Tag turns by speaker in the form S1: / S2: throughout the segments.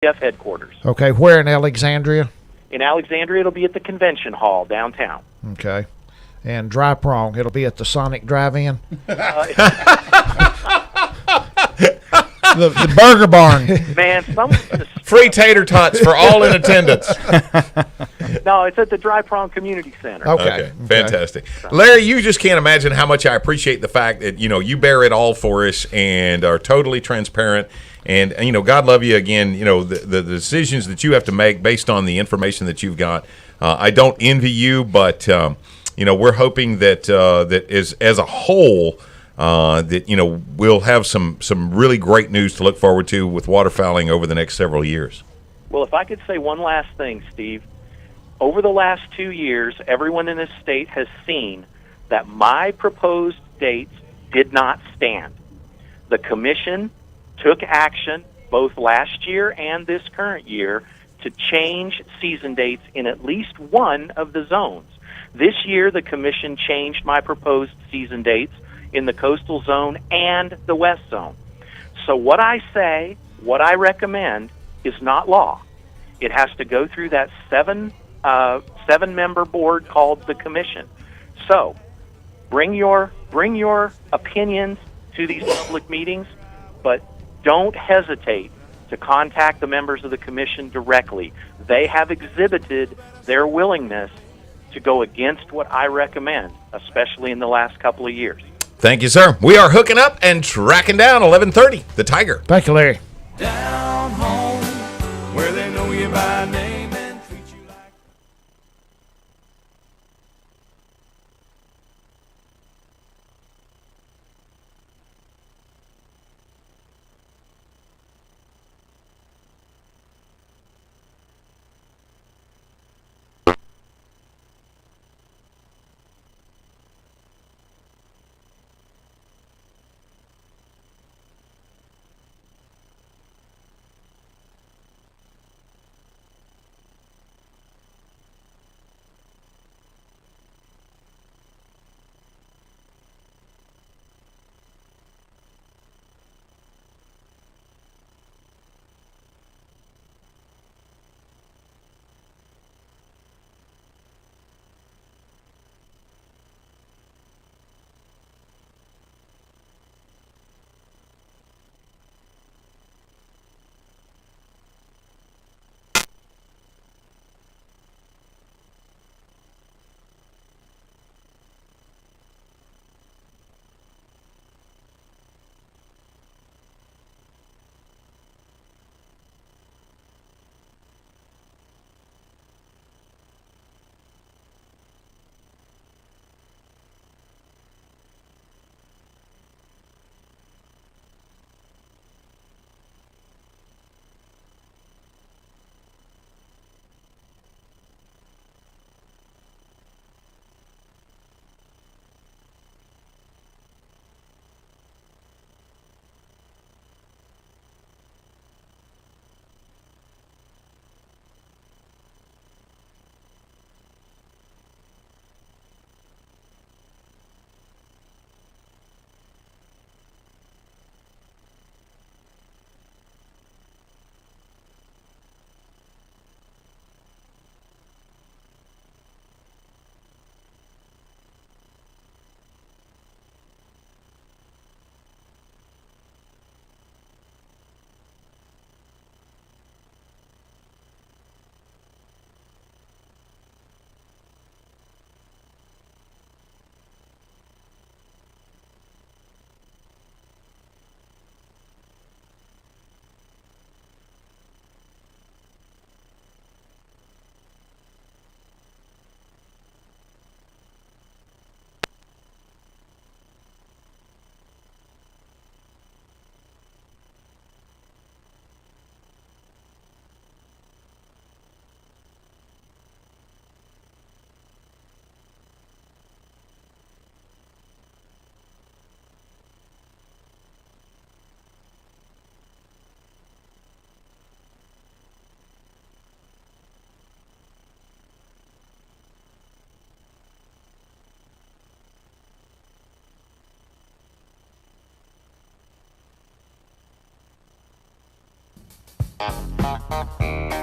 S1: headquarters.
S2: Okay, where in Alexandria?
S1: In Alexandria, it'll be at the Convention Hall downtown.
S2: Okay. And Dry Prong, it'll be at the Sonic Drive-In? The Burger Barn.
S1: Man,
S3: free tater tots for all in attendance.
S1: No, it's at the Dry Prong Community Center.
S3: Okay. Fantastic. Larry, you just can't imagine how much I appreciate the fact that, you bear it all for us and are totally transparent. And God love you again. The decisions that you have to make based on the information that you've got. I don't envy you, but we're hoping that as a whole, that we'll have some really great news to look forward to with waterfowling over the next several years.
S1: Well, if I could say one last thing, Steve, over the last 2 years, everyone in this state has seen that my proposed dates did not stand. The commission took action both last year and this current year to change season dates in at least one of the zones. This year, the commission changed my proposed season dates in the coastal zone and the west zone. So what I say, what I recommend, is not law. It has to go through that seven-member board called the commission. So bring your opinions to these public meetings, but don't hesitate to contact the members of the commission directly. They have exhibited their willingness to go against what I recommend, especially in the last couple of years.
S3: Thank you, sir. We are hooking up and tracking down 1130, the Tiger.
S2: Thank you, Larry.
S4: Down home, where they know you by name and treat you like...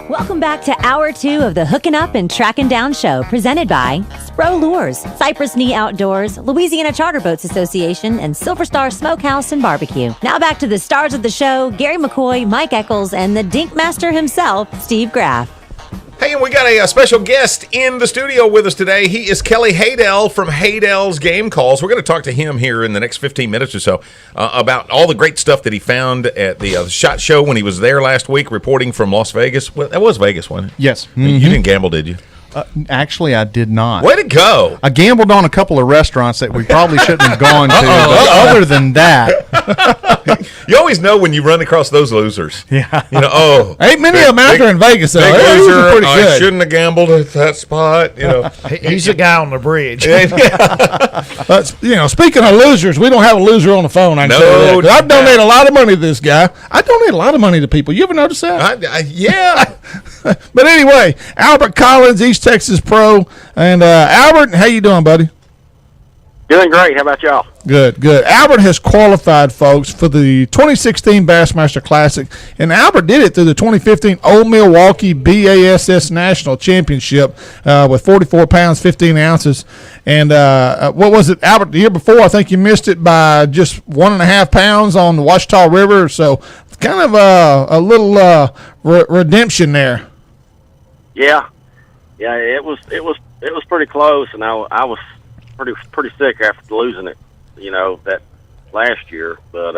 S5: Welcome back to Hour 2 of the Hooking Up and Tracking Down Show, presented by Spro Lures, Cypress Knee Outdoors, Louisiana Charter Boats Association, and Silver Star Smokehouse and Barbecue. Now back to the stars of the show, Gary McCoy, Mike Eccles, and the Dink Master himself, Steve Graff.
S3: Hey, and we got a special guest in the studio with us today. He is Kelly Haydell from Haydell's Game Calls. We're going to talk to him here in the next 15 minutes or so about all the great stuff that he found at the SHOT Show when he was there last week reporting from Las Vegas. Well, that was Vegas, wasn't it?
S6: Yes.
S3: You didn't gamble, did you?
S6: Actually, I did not.
S3: Way to go.
S6: I gambled on a couple of restaurants that we probably shouldn't have gone to. But other than that,
S3: You always know when you run across those losers.
S6: Yeah.
S3: You know, oh.
S7: Ain't many of them out there in Vegas, though.
S3: Big
S7: Those
S3: loser.
S7: are pretty
S3: I
S7: good.
S3: shouldn't have gambled at that spot. You know,
S2: He's the guy on the bridge.
S7: Speaking of losers, we don't have a loser on the phone. I can
S3: No,
S7: tell you that, 'cause I
S3: no.
S7: donate a lot of money to this guy. I donate a lot of money to people. You ever notice that?
S3: Yeah.
S7: But anyway, Albert Collins, East Texas Pro. And Albert, how you doing, buddy?
S8: Doing great. How about y'all?
S7: Good, good. Albert has qualified, folks, for the 2016 Bassmaster Classic, and Albert did it through the 2015 Old Milwaukee BASS National Championship with 44 pounds, 15 ounces. And what was it, Albert, the year before? I think you missed it by just 1.5 pounds on the Ouachita River, so kind of a little redemption there.
S8: Yeah, it was pretty close, and I was pretty sick after losing it, that last year. But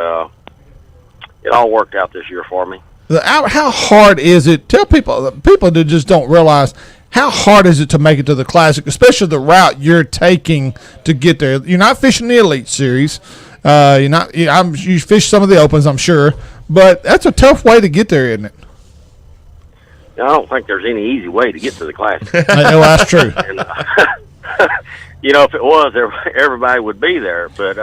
S8: it all worked out this year for me.
S7: How hard is it? Tell people that just don't realize how hard is it to make it to the Classic, especially the route you're taking to get there. You're not fishing the Elite Series. You fish some of the Opens, I'm sure, but that's a tough way to get there, isn't it?
S8: I don't think there's any easy way to get to the Classic.
S7: Well, that's true.
S8: And, if it was, everybody would be there. But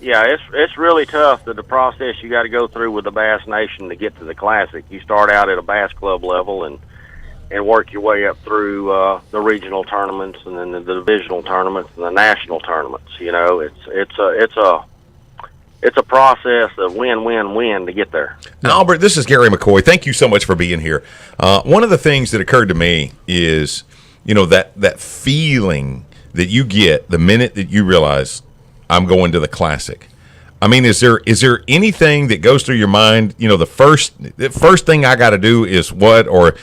S8: it's really tough. The process you got to go through with the Bass Nation to get to the Classic. You start out at a Bass Club level and work your way up through the regional tournaments and then the divisional tournaments and the national tournaments. It's a process of win to get there.
S3: Albert, this is Gary McCoy. Thank you so much for being here. One of the things that occurred to me is, that feeling that you get the minute that you realize I'm going to the Classic. I mean, is there anything that goes through your mind? The first thing I got to do is what, or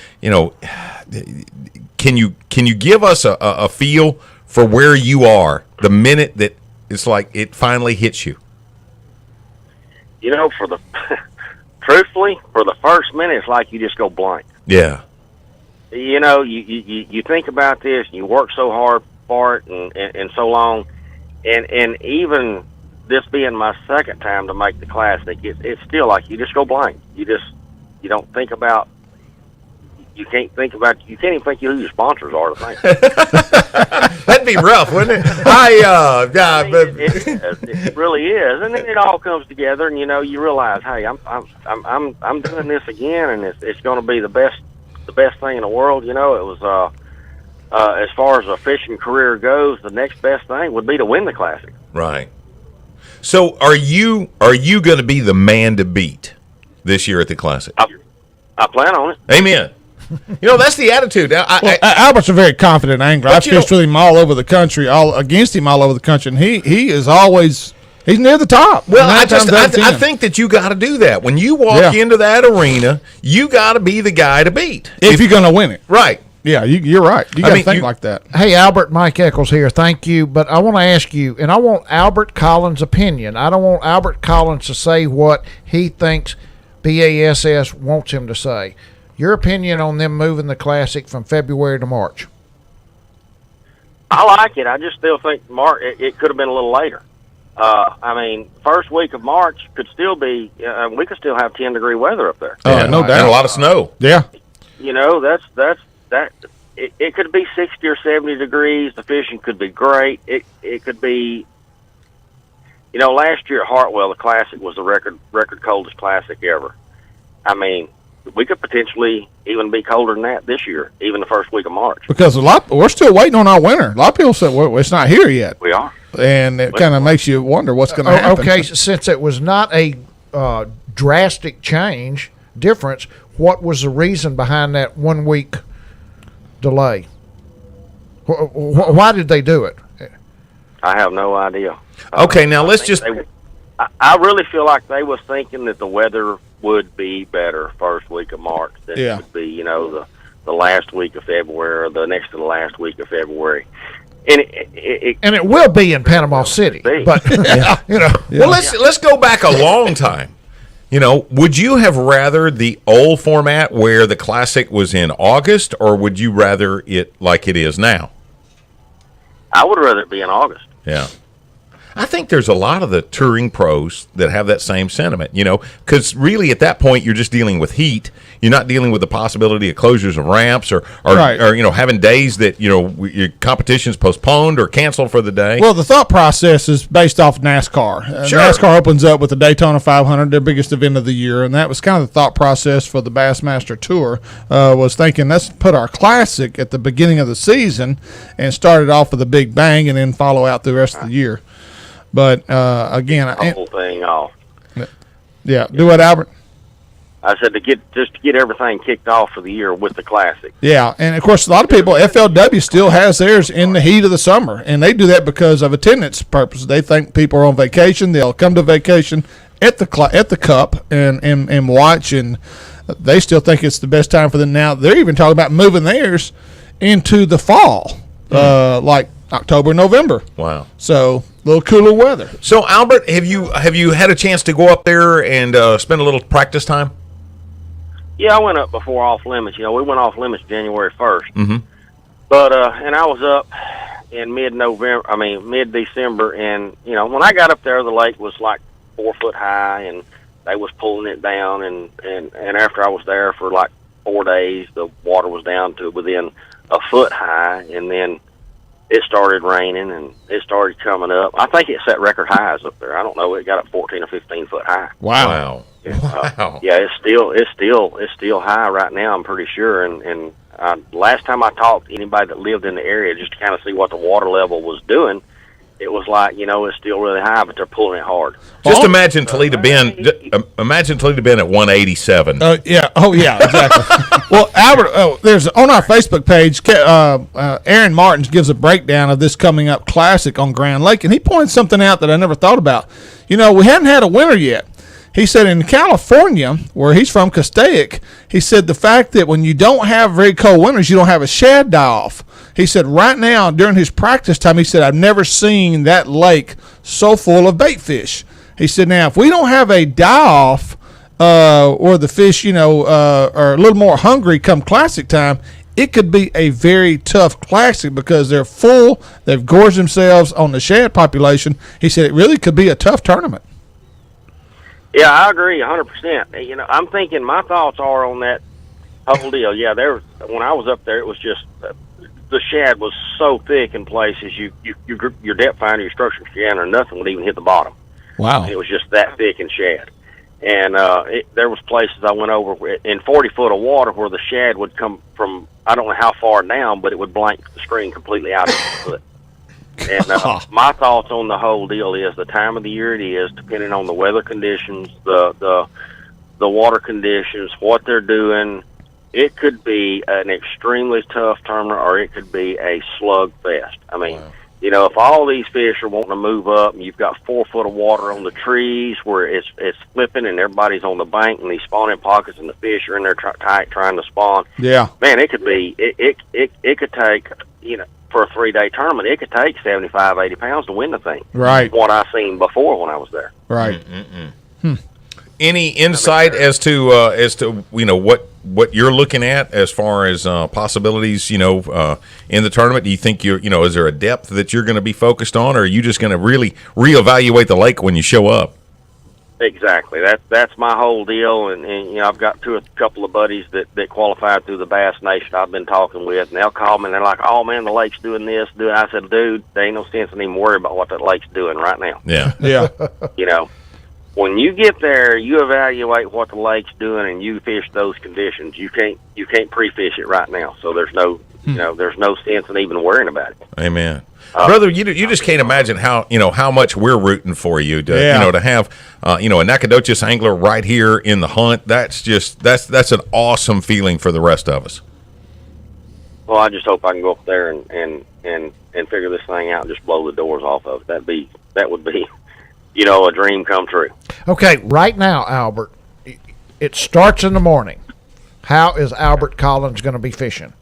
S3: can you give us a feel for where you are the minute that it's like it finally hits you?
S8: Truthfully, for the first minute, it's like you just go blank.
S3: Yeah.
S8: You think about this, and you work so hard for it and so long, and even this being my second time to make the Classic, it's still like you just go blank. You don't think about. You can't even think you who your sponsors are to think.
S3: That'd be rough, wouldn't it?
S8: It really is, and then it all comes together, and you realize, hey, I'm doing this again, and it's going to be the best thing in the world. It was as far as a fishing career goes, the next best thing would be to win the Classic.
S3: Right. So, are you going to be the man to beat this year at the Classic?
S8: I plan on it.
S3: Amen. That's the attitude.
S7: Albert's a very confident angler. I've fished with him all over the country, against him all over the country, and he is always he's near the top.
S3: Well, I think that you got to do that when you walk into that arena. You got to be the guy to beat
S7: if you're going to win it.
S3: Right.
S7: Yeah, you're right. You got to think like that.
S2: Hey, Albert, Mike Eccles here. Thank you. But I want to ask you, and I want Albert Collins' opinion. I don't want Albert Collins to say what he thinks BASS wants him to say. Your opinion on them moving the Classic from February to March?
S8: I like it. I just still think March. It could have been a little later. First week of March could still be. We could still have 10-degree weather up there.
S3: No doubt. And a lot of snow.
S7: Yeah.
S8: That's. It could be 60 or 70 degrees. The fishing could be great. It could be. Last year at Hartwell, the Classic was the record coldest Classic ever. We could potentially even be colder than that this year, even the first week of March.
S7: Because we're still waiting on our winter. A lot of people said, well, it's not here yet.
S8: We are.
S7: And it kind of makes you wonder what's going to happen.
S2: Okay, since it was not a drastic difference, what was the reason behind that 1 week delay? Why did they do it?
S8: I have no idea.
S3: Okay, now let's just.
S8: I really feel like they was thinking that the weather would be better first week of March than it would be, the last week of February or the next to the last week of February. And it
S2: will be in Panama City, but
S3: Well, let's go back a long time. Would you have rather the old format where the Classic was in August, or would you rather it like it is now?
S8: I would rather it be in August.
S3: Yeah. I think there's a lot of the touring pros that have that same sentiment, because really at that point you're just dealing with heat. You're not dealing with the possibility of closures of ramps or having days that, your competition's postponed or canceled for the day.
S7: Well, the thought process is based off NASCAR.
S3: Sure.
S7: NASCAR opens up with the Daytona 500, their biggest event of the year, and that was kind of the thought process for the Bassmaster Tour, was thinking, let's put our Classic at the beginning of the season and start it off with a big bang and then follow out the rest of the year. But again,
S8: the whole thing off.
S7: Yeah, do what, Albert?
S8: I said to get everything kicked off for the year with the Classic.
S7: Yeah, and of course, a lot of people, FLW still has theirs in the heat of the summer, and they do that because of attendance purposes. They think people are on vacation; they'll come to vacation at the Cup and watch, and they still think it's the best time for them. Now they're even talking about moving theirs into the fall, like October, November.
S3: Wow!
S7: So a little cooler weather.
S3: So Albert, have you had a chance to go up there and spend a little practice time?
S8: Yeah, I went up before off limits. We went off limits January 1st.
S3: Mm-hmm.
S8: But and I was up in mid-December, and when I got up there, the lake was like 4 foot high, and they was pulling it down, and after I was there for like 4 days, the water was down to within a foot high, and then it started raining and it started coming up. I think it set record highs up there. I don't know. It got up 14 or 15 foot high.
S3: Wow.
S8: Wow. Yeah, it's still high right now, I'm pretty sure. And last time I talked to anybody that lived in the area just to kind of see what the water level was doing, it was like, it's still really high, but they're pulling it hard.
S3: Just imagine Toledo Bend. Imagine Toledo Bend at 187.
S7: Yeah. Oh, yeah. Exactly. Well, Albert, there's on our Facebook page. Aaron Martins gives a breakdown of this coming up Classic on Grand Lake, and he pointed something out that I never thought about. We hadn't had a winter yet. He said in California, where he's from, Castaic, he said the fact that when you don't have very cold winters, you don't have a shad die off. He said right now, during his practice time, he said, I've never seen that lake so full of bait fish. He said, now, if we don't have a die-off or the fish, are a little more hungry come Classic time, it could be a very tough Classic because they're full. They've gorged themselves on the shad population. He said it really could be a tough tournament.
S8: Yeah, I agree 100%. I'm thinking my thoughts are on that whole deal. Yeah, when I was up there, it was just the shad was so thick in places. Your depth finder, your structure scanner, or nothing would even hit the bottom.
S7: Wow!
S8: It was just that thick in shad. And there was places I went over in 40 foot of water where the shad would come from, I don't know how far down, but it would blank the screen completely out of the foot. And my thoughts on the whole deal is the time of the year it is, depending on the weather conditions, the water conditions, what they're doing. It could be an extremely tough tournament, or it could be a slugfest. I mean, if all these fish are wanting to move up, and you've got 4 foot of water on the trees where it's flipping, and everybody's on the bank, and these spawning pockets, and the fish are in there tight trying to spawn.
S7: Yeah,
S8: man, it could be. It could take for a 3-day tournament, it could take 75, 80 pounds to win the thing.
S7: Right.
S8: What I seen before when I was there.
S7: Right.
S3: Any insight as to what you're looking at as far as possibilities, in the tournament? Do you think is there a depth that you're going to be focused on, or are you just going to really reevaluate the lake when you show up?
S8: Exactly. That's my whole deal, and I've got a couple of buddies that qualified through the Bass Nation I've been talking with, and they'll call me and they're like, "Oh man, the lake's doing this, doing." I said, "Dude, there ain't no sense in even worry about what that lake's doing right now."
S3: Yeah,
S7: yeah.
S8: when you get there, you evaluate what the lake's doing, and you fish those conditions. You can't pre-fish it right now, so there's no there's no sense in even worrying about it.
S3: Amen. Brother, you just can't imagine how much we're rooting for you to to have a Nacogdoches angler right here in the hunt. That's an awesome feeling for the rest of us.
S8: Well, I just hope I can go up there and figure this thing out and just blow the doors off of it. That would be a dream come true.
S2: Okay, right now, Albert, it starts in the morning. How is Albert Collins going to be fishing?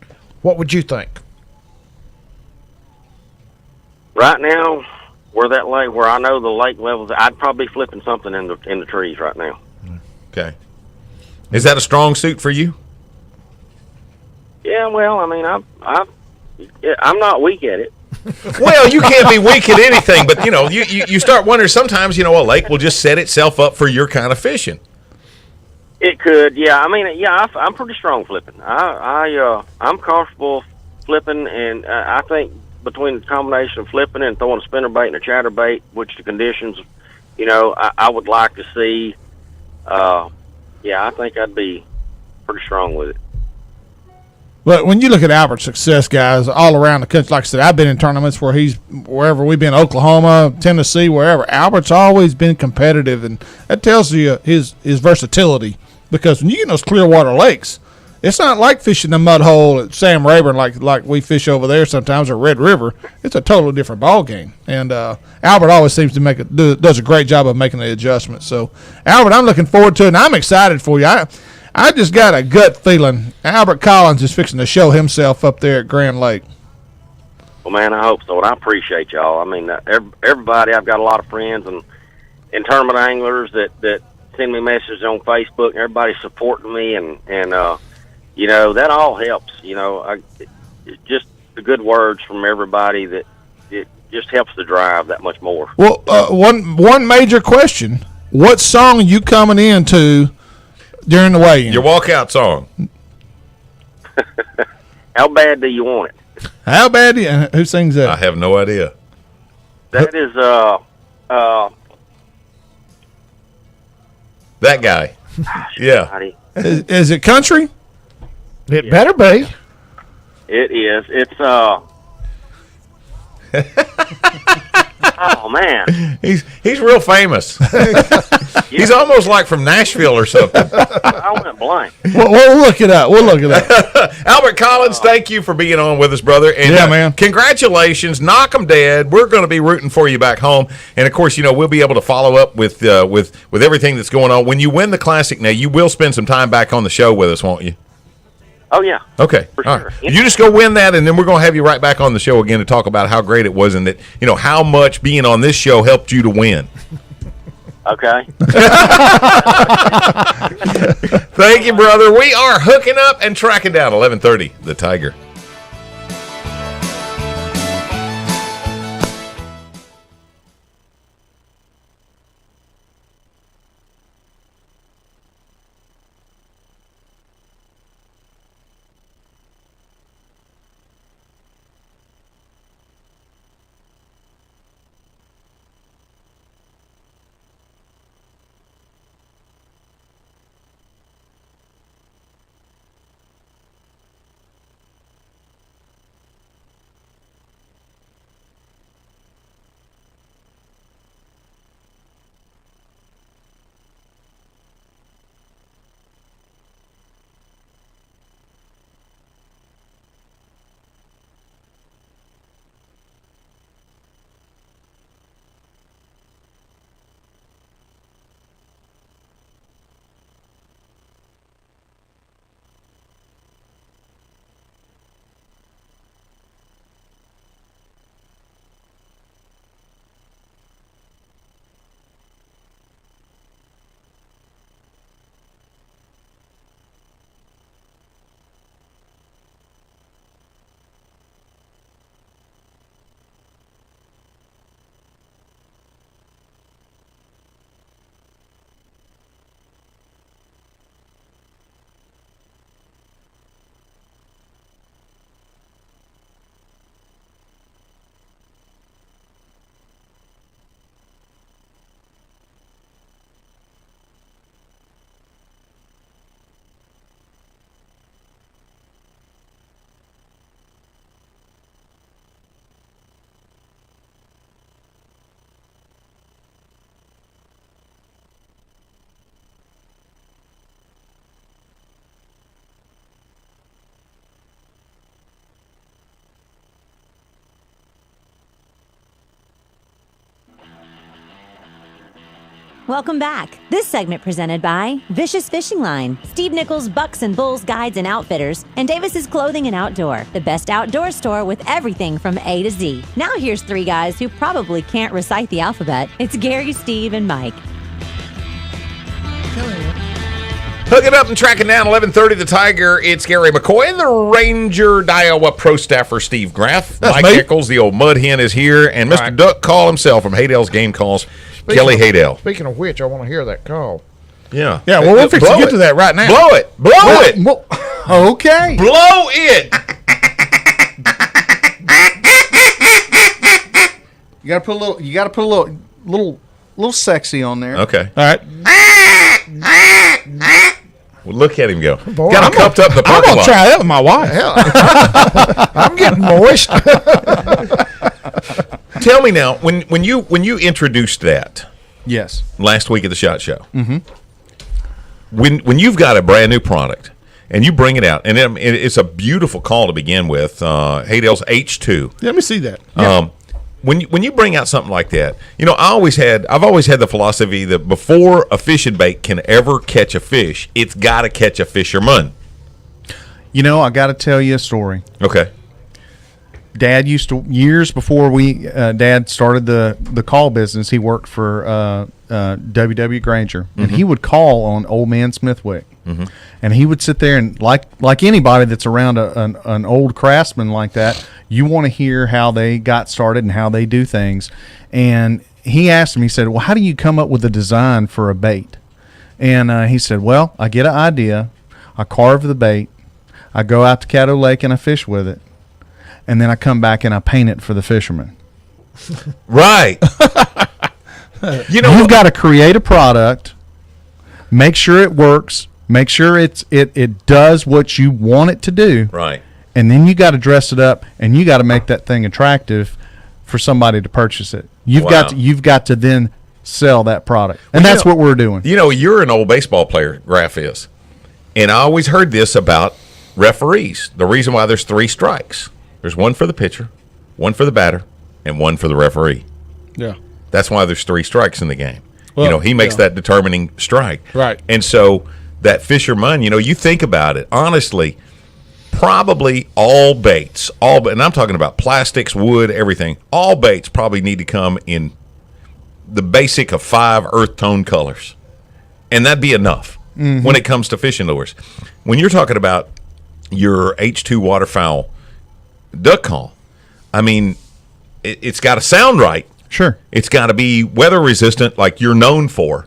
S2: What would you think?
S8: Right now, where I know the lake levels, I'd probably be flipping something in the trees right now.
S3: Okay. Is that a strong suit for you?
S8: Yeah, well, I mean, I'm not weak at it.
S3: Well, you can't be weak at anything, but you start wondering sometimes. A lake will just set itself up for your kind of fishing.
S8: It could, yeah. I mean, yeah, I'm pretty strong flipping. I'm comfortable flipping, and I think between the combination of flipping and throwing a spinnerbait and a chatterbait, which the conditions, I would like to see. I think I'd be pretty strong with it.
S7: But when you look at Albert's success, guys, all around the country, like I said, I've been in tournaments wherever we've been, Oklahoma, Tennessee, wherever. Albert's always been competitive, and that tells you his versatility. Because when you get in those clear water lakes, it's not like fishing the mud hole at Sam Rayburn like we fish over there sometimes, or Red River. It's a totally different ball game. And Albert always seems to does a great job of making the adjustments. So, Albert, I'm looking forward to it, and I'm excited for you. I just got a gut feeling Albert Collins is fixing to show himself up there at Grand Lake.
S8: Well, man, I hope so, and I appreciate y'all. I mean, everybody, I've got a lot of friends and tournament anglers that send me messages on Facebook, and everybody's supporting me, and that all helps. Just the good words from everybody, that it just helps the drive that much more.
S7: Well, one major question: what song are you coming into during the weigh-in?
S3: Your walkout song.
S8: How bad do you want it?
S7: How bad do you? Who sings that?
S3: I have no idea.
S8: That is
S3: that guy. Yeah.
S7: Is it country?
S2: It better be.
S8: It is. It's oh man,
S3: he's real famous. He's almost like from Nashville or something.
S8: I went blank.
S7: We'll look it up.
S3: Albert Collins, thank you for being on with us, brother. And,
S7: man.
S3: Congratulations. Knock 'em dead. We're going to be rooting for you back home. And, of course, we'll be able to follow up with everything that's going on. When you win the Classic now, you will spend some time back on the show with us, won't you?
S8: Oh, yeah.
S3: Okay.
S8: For
S3: All
S8: sure.
S3: right. You just go win that, and then we're going to have you right back on the show again to talk about how great it was and that, how much being on this show helped you to win.
S8: Okay.
S3: Thank you, brother. We are hooking up and tracking down 11:30, the Tiger.
S5: Welcome back. This segment presented by Vicious Fishing Line, Steve Nichols Bucks and Bulls Guides and Outfitters, and Davis's Clothing and Outdoor, the best outdoor store with everything from A to Z. Now here's three guys who probably can't recite the alphabet. It's Gary, Steve, and Mike.
S3: Hooking up and tracking down 11:30 the Tiger. It's Gary McCoy and the Ranger Iowa pro staffer Steve Graff. Mike
S7: me.
S3: Eccles, the old mud hen, is here, and Mr. Duck Call himself from Haydale's Game Calls, Kelly Haydale.
S2: Speaking of which, I want to hear that call.
S3: Yeah.
S7: Yeah, well, we'll fix to get to that right now.
S3: Blow it. Blow it.
S7: Well, okay.
S3: Blow it.
S6: You got to put a little. You got to put a little sexy on there.
S3: Okay.
S7: All right.
S3: Well, look at him go.
S2: Boy,
S3: Got him cupped up in the
S7: I'm
S3: parking
S7: going to
S3: lot.
S7: try that with my wife.
S2: I'm getting moist.
S3: Tell me now, when you introduced that
S6: Yes.
S3: last week at the SHOT Show, when you've got a brand new product and you bring it out, and it's a beautiful call to begin with, Haydale's H2.
S7: Let me see that.
S3: When you bring out something like that, you know, I've always had the philosophy that before a fishing bait can ever catch a fish, it's got to catch a fisherman.
S6: You know, I got to tell you a story.
S3: Okay.
S6: Dad used to, years before Dad started the call business, he worked for W.W. Granger, and he would call on Old Man Smithwick. And he would sit there and, like anybody that's around an old craftsman like that, you want to hear how they got started and how they do things. And he asked him, he said, well, how do you come up with a design for a bait? And he said, well, I get an idea, I carve the bait, I go out to Caddo Lake and I fish with it, and then I come back and I paint it for the fishermen.
S3: Right. You know,
S6: You've got to create a product, make sure it works, make sure it does what you want it to do,
S3: right.
S6: and then you got to dress it up and you got to make that thing attractive for somebody to purchase it. You've got to then sell that product, and that's what we're doing.
S3: You know, you're an old baseball player, Graff is, and I always heard this about referees. The reason why there's 3 strikes: there's one for the pitcher, one for the batter, and one for the referee.
S7: Yeah.
S3: That's why there's 3 strikes in the game.
S7: Well,
S3: you know, he makes that determining strike.
S7: Right.
S3: And so that fisherman, you know, you think about it, honestly, probably all baits, and I'm talking about plastics, wood, everything, all baits probably need to come in the basic of 5 earth tone colors. And that'd be enough when it comes to fishing lures. When you're talking about your H2 waterfowl duck call, I mean, it's got to sound right.
S6: Sure.
S3: It's got to be weather resistant, like you're known for.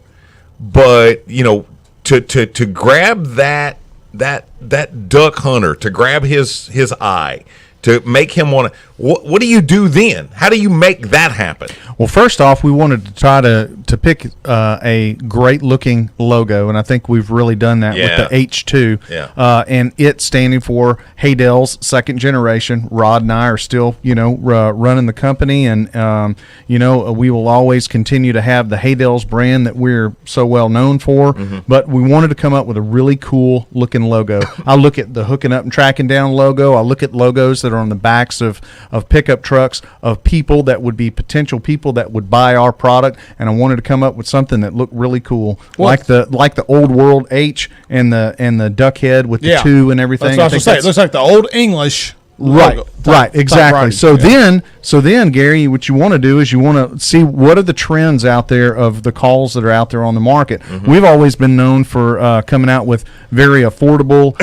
S3: But you know, to grab that duck hunter, to grab his eye, to make him want to. What do you do then? How do you make that happen?
S6: Well, first off, we wanted to try to pick a great looking logo, and I think we've really done that with the H2.
S3: Yeah.
S6: And it standing for Haydale's second generation. Rod and I are still, running the company, and we will always continue to have the Haydale's brand that we're so well known for. But we wanted to come up with a really cool looking logo. I look at the hooking up and tracking down logo. I look at logos that are on the backs of pickup trucks of people that would be potential people that would buy our product, and I wanted to come up with something that looked really cool, like the old world H and the duck head with the 2 and everything.
S7: That's what I was saying. It looks like the old English
S6: Right,
S7: logo.
S6: right, exactly.
S7: Writing.
S6: So then, Gary, what you want to do is you want to see what are the trends out there of the calls that are out there on the market. We've always been known for coming out with very affordable,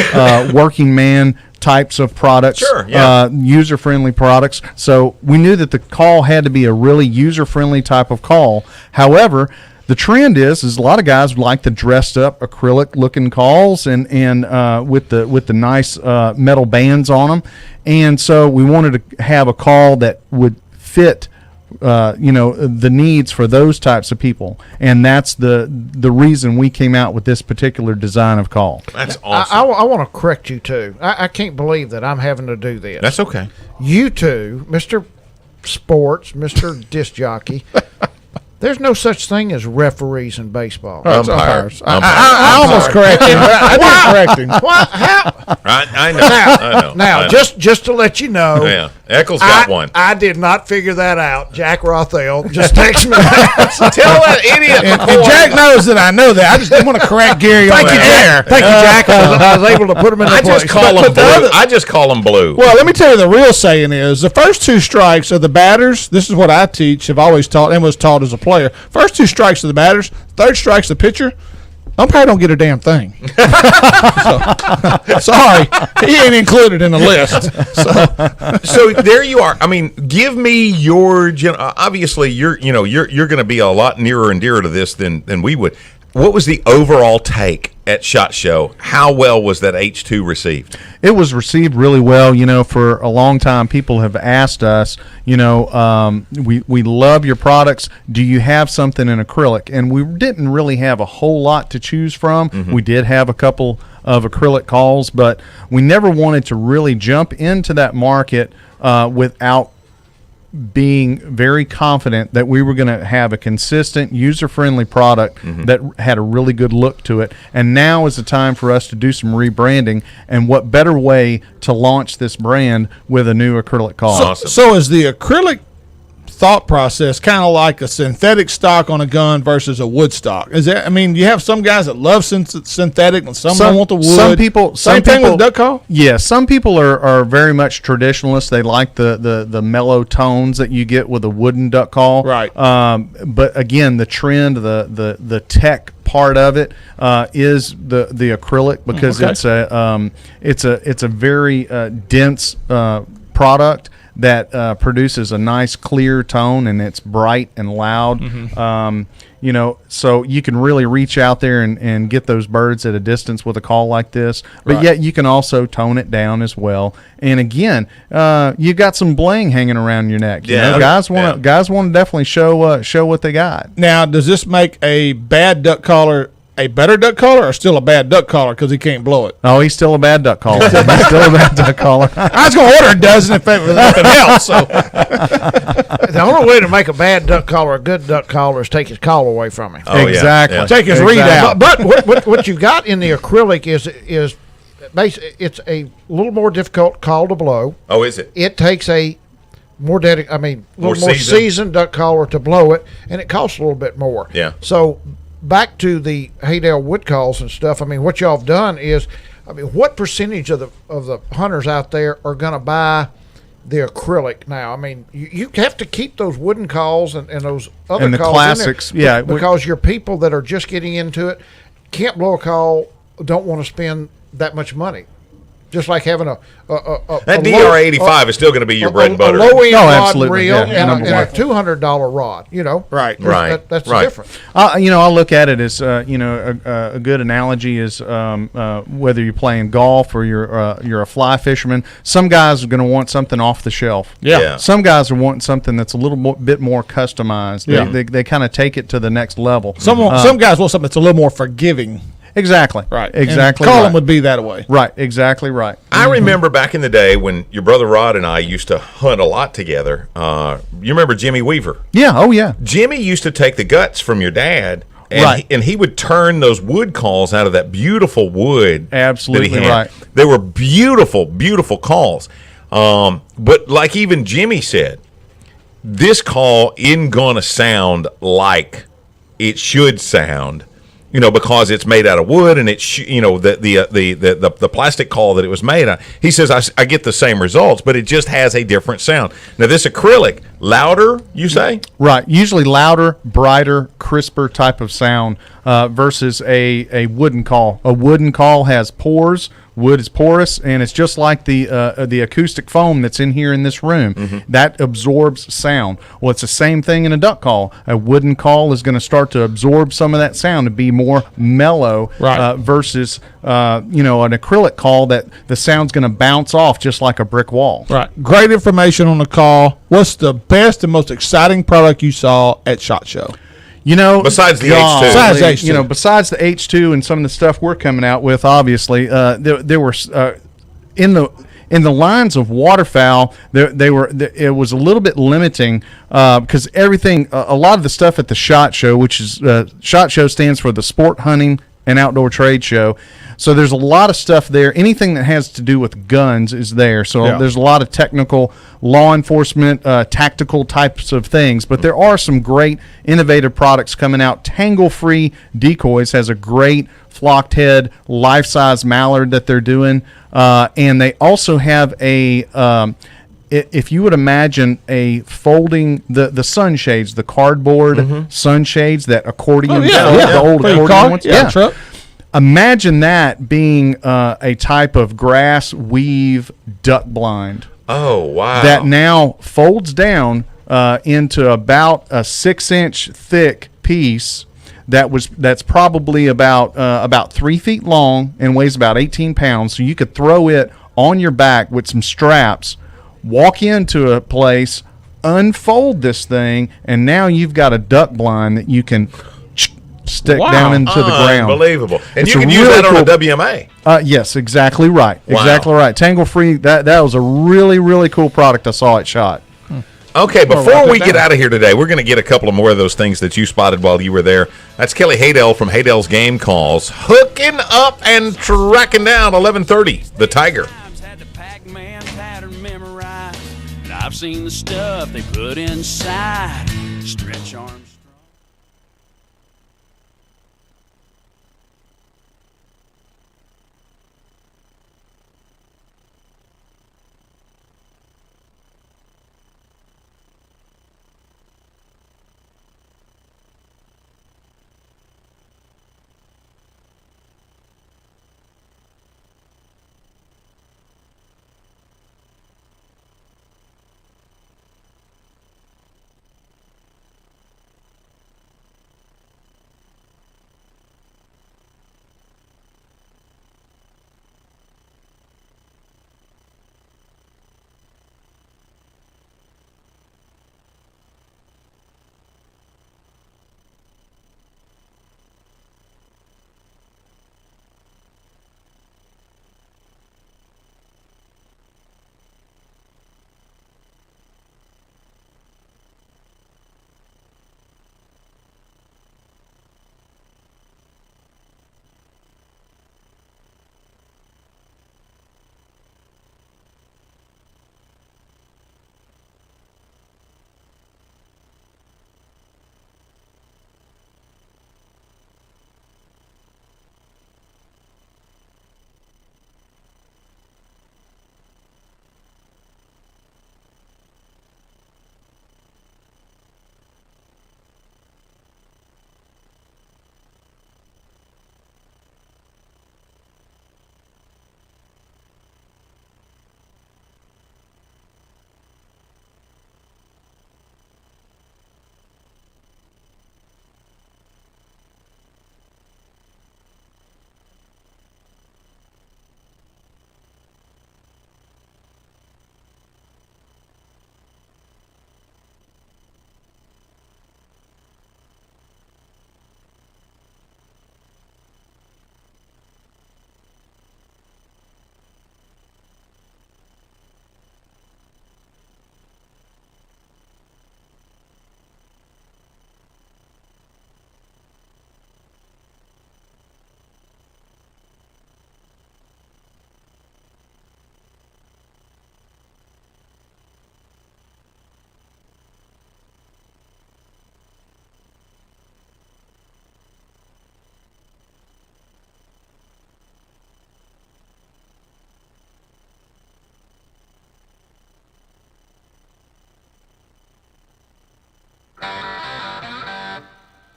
S6: working man types of products, user-friendly products. So we knew that the call had to be a really user-friendly type of call. However, the trend is a lot of guys like the dressed up acrylic looking calls and with the nice metal bands on them, and so we wanted to have a call that would fit the needs for those types of people, and that's the reason we came out with this particular design of call.
S3: That's awesome.
S2: I want to correct you too. I can't believe that I'm having to do this.
S3: That's okay.
S2: You two, Mr. Sports, Mr. Disc Jockey, There's no such thing as referees in baseball.
S7: Umpires. I almost corrected him. I didn't correct him.
S2: What? How?
S3: I know.
S2: Now,
S3: I know.
S2: just to let you know,
S3: Yeah, Eccles got one.
S2: I did not figure that out. Jack Rothel just texted me.
S3: Tell that idiot.
S7: And Jack knows that I know that. I just didn't want to correct Gary on the air.
S2: Thank you, Jack. I was able to put him in the place.
S3: I just call them blue.
S7: Well, let me tell you, the real saying is the first 2 strikes of the batters. This is what I teach, have always taught, and was taught as a player. First 2 strikes of the batters, third strikes the pitcher. Umpire don't get a damn thing. Sorry, he ain't included in the list.
S3: So there you are. I mean, give me your. Obviously, you're going to be a lot nearer and dearer to this than we would. What was the overall take at SHOT Show? How well was that H2 received?
S6: It was received really well. For a long time, people have asked us, we love your products. Do you have something in acrylic? And we didn't really have a whole lot to choose from. Mm-hmm. We did have a couple of acrylic calls, but we never wanted to really jump into that market without being very confident that we were going to have a consistent, user-friendly product that had a really good look to it. And now is the time for us to do some rebranding. And what better way to launch this brand with a new acrylic call?
S3: Awesome.
S7: So is the acrylic thought process kind of like a synthetic stock on a gun versus a wood stock? Is that? I mean, you have some guys that love synthetic, and some don't want the wood.
S6: Some people,
S7: same thing with duck call.
S6: Yeah, some people are very much traditionalists. They like the mellow tones that you get with a wooden duck call.
S7: Right.
S6: But again, the trend, the tech part of it is the acrylic, because it's a very dense product that produces a nice clear tone, and it's bright and loud. So you can really reach out there and get those birds at a distance with a call like this, but yet you can also tone it down as well. And again, you got some bling hanging around your neck. Guys want to definitely show what they got.
S7: Now, does this make a bad duck caller a better duck caller, or still a bad duck caller because he can't blow it?
S6: Oh, he's still a bad duck caller. He's still a bad duck caller.
S7: I was going to order a dozen if nothing else. So
S2: the only way to make a bad duck caller a good duck caller is take his call away from him.
S3: Oh,
S6: exactly.
S3: Yeah.
S7: Take his readout.
S2: But what you got in the acrylic is basically, it's a little more difficult call to blow.
S3: Oh, is it?
S2: It takes a more seasoned duck caller to blow it, and it costs a little bit more.
S3: Yeah.
S2: So back to the Haydale wood calls and stuff. I mean, what y'all have done is, what percentage of the hunters out there are going to buy the acrylic now? I mean, you have to keep those wooden calls and those other
S6: and the
S2: calls
S6: classics,
S2: in there, because your people that are just getting into it can't blow a call, don't want to spend that much money. Just like having a
S3: DR85 is still going to be your bread and butter.
S2: A low-end rod
S6: absolutely.
S2: reel
S6: Yeah,
S2: and a $200 rod.
S7: Right.
S2: That's the difference.
S6: I look at it as a good analogy is whether you're playing golf or you're a fly fisherman. Some guys are going to want something off the shelf.
S3: Yeah.
S6: Some guys are wanting something that's a little bit more customized.
S7: Yeah.
S6: They kind of take it to the next level.
S7: Some guys want something that's a little more forgiving.
S6: Exactly.
S7: Right.
S6: Exactly.
S7: Colin would be that way.
S6: Right. Exactly right.
S3: I remember back in the day when your brother Rod and I used to hunt a lot together. You remember Jimmy Weaver?
S6: Yeah. Oh, yeah.
S3: Jimmy used to take the guts from your dad, and he would turn those wood calls out of that beautiful wood.
S6: Absolutely
S3: that he had.
S6: right.
S3: They were beautiful, beautiful calls. But like even Jimmy said, this call isn't going to sound like it should sound. Because it's made out of wood, and it's the plastic call that it was made on. He says I get the same results, but it just has a different sound. Now this acrylic, louder, you say?
S6: Right. Usually louder, brighter, crisper type of sound versus a wooden call. A wooden call has pores. Wood is porous, and it's just like the acoustic foam that's in here in this room. Mm-hmm. That absorbs sound. Well, it's the same thing in a duck call. A wooden call is going to start to absorb some of that sound to be more mellow, versus an acrylic call that the sound's going to bounce off just like a brick wall.
S7: Right. Great information on the call. What's the best and most exciting product you saw at SHOT Show?
S3: Besides the H2.
S6: Besides the H2 and some of the stuff we're coming out with, obviously, there were in in the lines of waterfowl, it was a little bit limiting because everything, a lot of the stuff at the SHOT Show, which is SHOT Show stands for the Sport Hunting and Outdoor Trade Show. So there's a lot of stuff there. Anything that has to do with guns is there. So there's a lot of technical, law enforcement, tactical types of things. But there are some great innovative products coming out. Tangle-Free Decoys has a great flocked head, life-size mallard that they're doing. And they also have a... if you would imagine a folding, the sunshades, the cardboard sunshades, that accordion, the old accordion ones.
S7: Truck.
S6: Imagine that being a type of grass weave duck blind.
S3: Oh, wow.
S6: That now folds down into about a 6-inch thick piece that's probably about 3 feet long and weighs about 18 pounds. So you could throw it on your back with some straps, walk into a place, unfold this thing, and now you've got a duck blind that you can stick down into the ground.
S3: Unbelievable. And
S6: It's
S3: you can use
S6: really
S3: that on a
S6: cool.
S3: WMA.
S6: Yes, exactly right.
S3: Wow.
S6: Exactly right. Tangle-Free, that was a really, really cool product I saw at SHOT.
S3: Okay, before we get out of here today, we're going to get a couple of more of those things that you spotted while you were there. That's Kelly Haydell from Haydell's Game Calls, hooking up and tracking down 1130, the Tiger.
S4: Had the Pac-Man pattern memorized, and I've seen the stuff they put inside. Stretch Armstrong.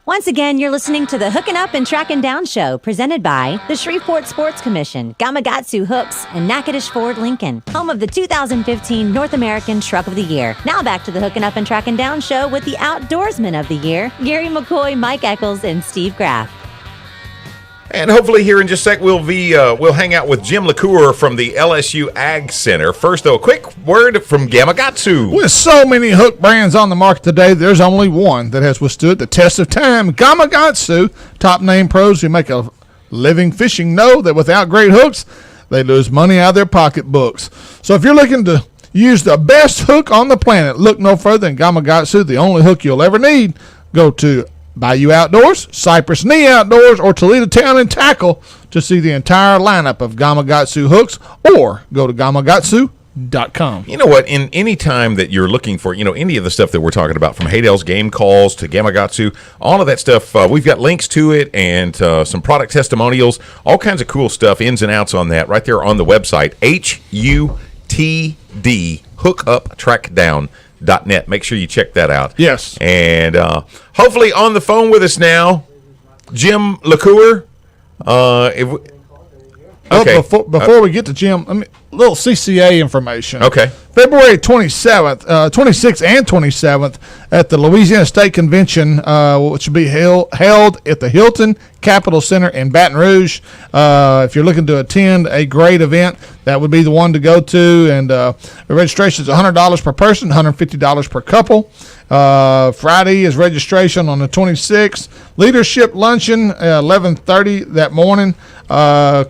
S5: Once again, you're listening to the Hooking Up and Tracking Down show, presented by the Shreveport Sports Commission, Gamakatsu Hooks, and Natchitoches Ford Lincoln, home of the 2015 North American Truck of the Year. Now back to the Hooking Up and Tracking Down show with the Outdoorsman of the Year, Gary McCoy, Mike Eccles, and Steve Graff.
S3: And hopefully here in just a sec, we'll hang out with Jim LaCour from the LSU Ag Center. First, though, a quick word from Gamakatsu.
S7: With so many hook brands on the market today, there's only one that has withstood the test of time. Gamakatsu. Top name pros who make a living fishing know that without great hooks, they lose money out of their pocketbooks. So if you're looking to use the best hook on the planet, look no further than Gamakatsu, the only hook you'll ever need. Go to Bayou Outdoors, Cypress Knee Outdoors, or Toledo Town and Tackle to see the entire lineup of Gamakatsu hooks, or go to Gamakatsu.com.
S3: You know what? In any time that you're looking for, any of the stuff that we're talking about, from Haydell's game calls to Gamakatsu, all of that stuff, we've got links to it and some product testimonials, all kinds of cool stuff, ins and outs on that, right there on the website, HUTD, hookuptrackdown.net. Make sure you check that out.
S7: Yes.
S3: And hopefully on the phone with us now, Jim LeCoeur. Okay.
S7: Before we get to Jim, let me little CCA information.
S3: Okay.
S7: February 26th and 27th at the Louisiana State Convention, which will be held at the Hilton Capitol Center in Baton Rouge. If you're looking to attend a great event, that would be the one to go to. And the registration is $100 per person, $150 per couple. Friday is registration on the 26th. Leadership luncheon, 11:30 that morning.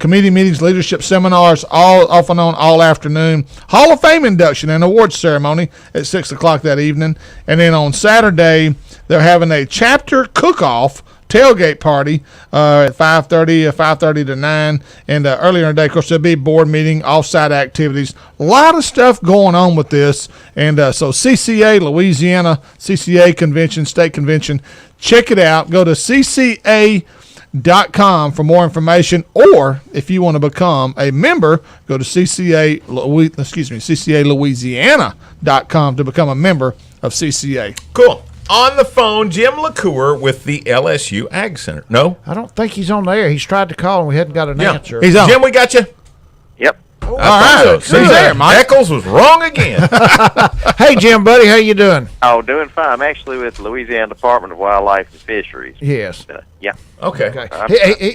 S7: Committee meetings, leadership seminars, all off and on all afternoon. Hall of Fame induction and awards ceremony at 6 o'clock that evening. And then on Saturday, they're having a chapter cook-off tailgate party at 5:30 to 9. And earlier in the day, of course, there'll be a board meeting, off-site activities. A lot of stuff going on with this. And so CCA, Louisiana, CCA Convention, State Convention, check it out. Go to CCA.com for more information, or if you want to become a member, go to CCALouisiana.com to become a member of CCA.
S3: Cool. On the phone, Jim LeCoeur with the LSU Ag Center. No?
S2: I don't think he's on the air. He's tried to call and we hadn't got an answer.
S7: He's on.
S3: Jim, we got you?
S8: Yep.
S3: All right.
S7: Good.
S3: See there, Mike. Eccles was wrong again.
S2: Hey, Jim, buddy, how you doing?
S8: Oh, doing fine. I'm actually with the Louisiana Department of Wildlife and Fisheries.
S2: Yes.
S8: Yeah.
S3: Okay.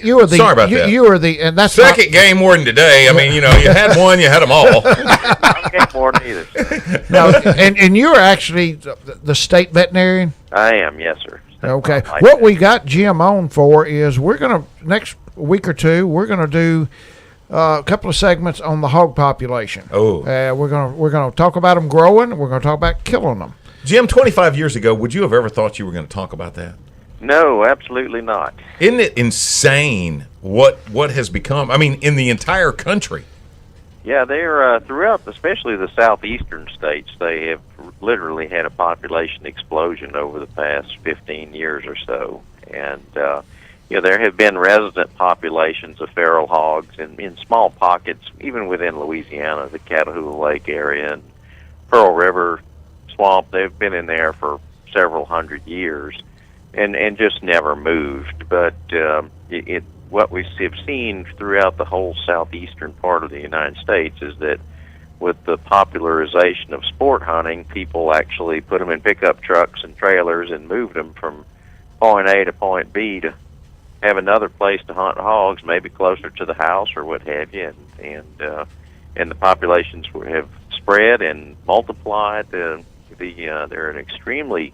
S2: You were the.
S3: Sorry about that.
S2: You were the, and that's
S3: Second game warden today. I mean, you had one, you had them all.
S8: I can't more neither.
S2: No, and you're actually the state veterinarian.
S8: I am, yes, sir.
S2: Okay. What we got Jim on for is we're gonna next week or two we're gonna do a couple of segments on the hog population.
S3: Oh.
S2: We're gonna talk about them growing. We're gonna talk about killing them.
S3: Jim, 25 years ago, would you have ever thought you were going to talk about that?
S8: No, absolutely not.
S3: Isn't it insane what has become? I mean, in the entire country.
S8: Yeah, they're throughout, especially the southeastern states. They have literally had a population explosion over the past 15 years or so, and there have been resident populations of feral hogs in small pockets, even within Louisiana, the Catahoula Lake area and Pearl River Swamp. They've been in there for several hundred years, and just never moved. But what we have seen throughout the whole southeastern part of the United States is that with the popularization of sport hunting, people actually put them in pickup trucks and trailers and moved them from point A to point B to have another place to hunt hogs, maybe closer to the house or what have you, and the populations have spread and multiplied. They're an extremely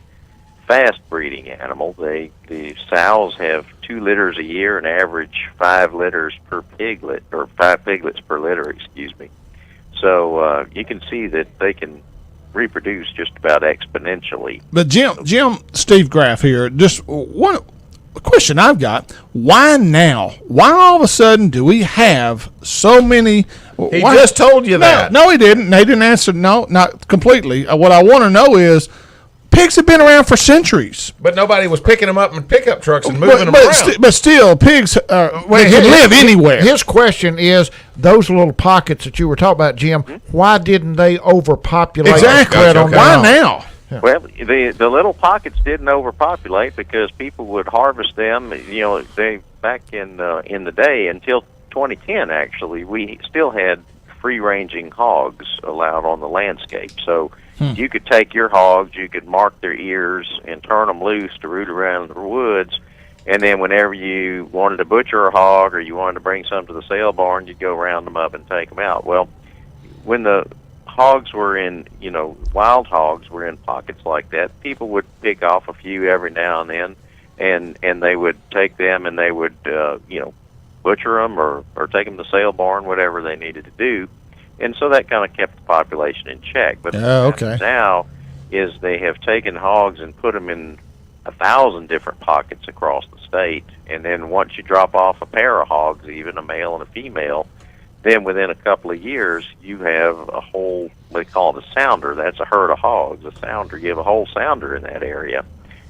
S8: fast breeding animal. The sows have 2 litters a year and average 5 litters per piglet, or 5 piglets per litter, excuse me. So you can see that they can reproduce just about exponentially.
S7: But Jim, Steve Graff here. Just one question I've got: why now? Why all of a sudden do we have so many?
S3: He just told you that.
S7: No, he didn't. They didn't answer. No, not completely. What I want to know is, pigs have been around for centuries.
S3: But nobody was picking them up in pickup trucks and moving them around.
S7: But still, pigs they can live anywhere.
S2: His question is, those little pockets that you were talking about, Jim, why didn't they overpopulate?
S7: Exactly. Why now?
S8: Yeah. Well, the little pockets didn't overpopulate because people would harvest them. They back in the day until 2010, actually, we still had free-ranging hogs allowed on the landscape. So you could take your hogs, you could mark their ears and turn them loose to root around the woods, and then whenever you wanted to butcher a hog or you wanted to bring some to the sale barn, you'd go round them up and take them out. Well, when the hogs were in, wild hogs were in pockets like that, people would pick off a few every now and then, and they would take them and they would, butcher them or take them to the sale barn, whatever they needed to do.
S9: And so that kind of kept the population in check. But
S7: okay.
S9: now is they have taken hogs and put them in 1,000 different pockets across the state, and then once you drop off a pair of hogs, even a male and a female, then within a couple of years you have a whole, what they call it a sounder. That's a herd of hogs. A sounder, you have a whole sounder in that area,